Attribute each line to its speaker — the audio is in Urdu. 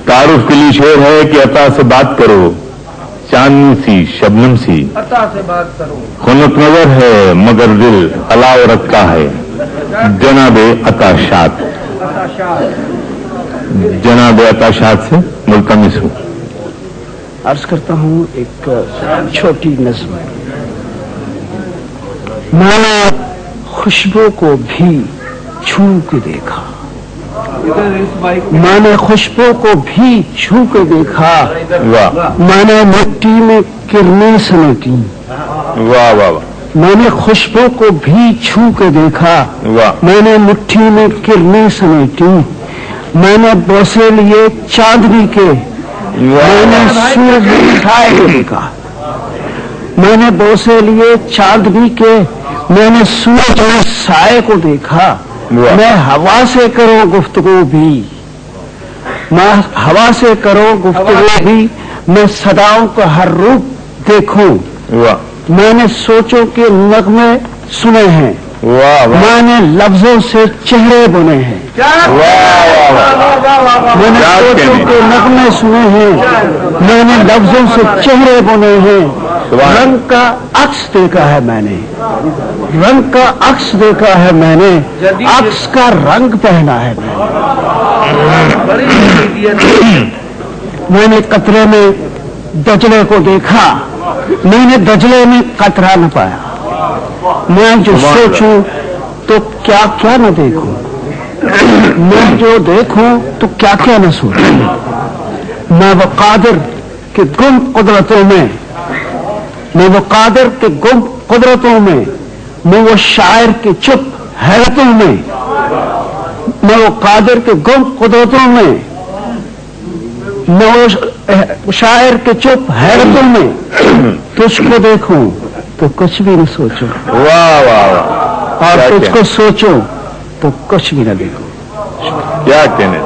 Speaker 1: تعارف کے لیے شعر ہے کہ عطا سے بات کرو، چاندنی سی شبنم سی،
Speaker 2: عطا سے بات کرو،
Speaker 1: خنک نظر ہے مگر دل علاؤ رکھتا ہے، جناب عطا شاد، جناب عطا شاد سے ملتمس ہوں۔
Speaker 3: عرض کرتا ہوں ایک چھوٹی نظم۔ میں نے خوشبو کو بھی چھو کے دیکھا، میں نے خوشبو کو بھی چھو کے دیکھا، میں نے مٹی میں کرنیں سمیٹی،
Speaker 1: واہ واہ واہ،
Speaker 3: میں نے خوشبو کو بھی چھو کے دیکھا، میں نے مٹھی میں کرنیں سمیٹی، میں نے بوسے لیے چاندنی کے، میں نے سورج اٹھائے کو دیکھا، میں نے بوسے لیے چاندنی کے، میں نے سورج اور سائے کو دیکھا، میں ہوا سے کروں گفتگو بھی، میں ہوا سے کروں گفتگو بھی، میں صداؤں کا ہر روپ دیکھوں، میں نے سوچوں کے نغمے سنے ہیں، میں نے لفظوں سے چہرے بنے ہیں، میں نے سوچوں کے نغمے سنے ہیں، میں نے لفظوں سے چہرے بنے ہیں، رنگ کا عکس دیکھا ہے میں نے، رنگ کا عکس دیکھا ہے میں نے، عکس کا رنگ پہنا ہے میں نے قطرے میں دجلے کو دیکھا، میں نے دجلے میں قطرہ نہ پایا، میں جو سوچوں تو کیا کیا نہ دیکھوں، میں جو دیکھوں تو کیا کیا نہ سوچوں، میں وہ قادر کہ گم قدرتوں میں، میں وہ قادر کے گم قدرتوں میں، میں وہ شاعر کے چپ حیرتوں میں، میں وہ قادر کے گم قدرتوں میں، میں وہ شاعر کے چپ حیرتوں میں، تجھ کو دیکھوں تو کچھ بھی نہ سوچوں،
Speaker 1: واہ واہ،
Speaker 3: اور تجھ کو سوچوں تو کچھ بھی نہ دیکھوں۔
Speaker 1: کیا کہنے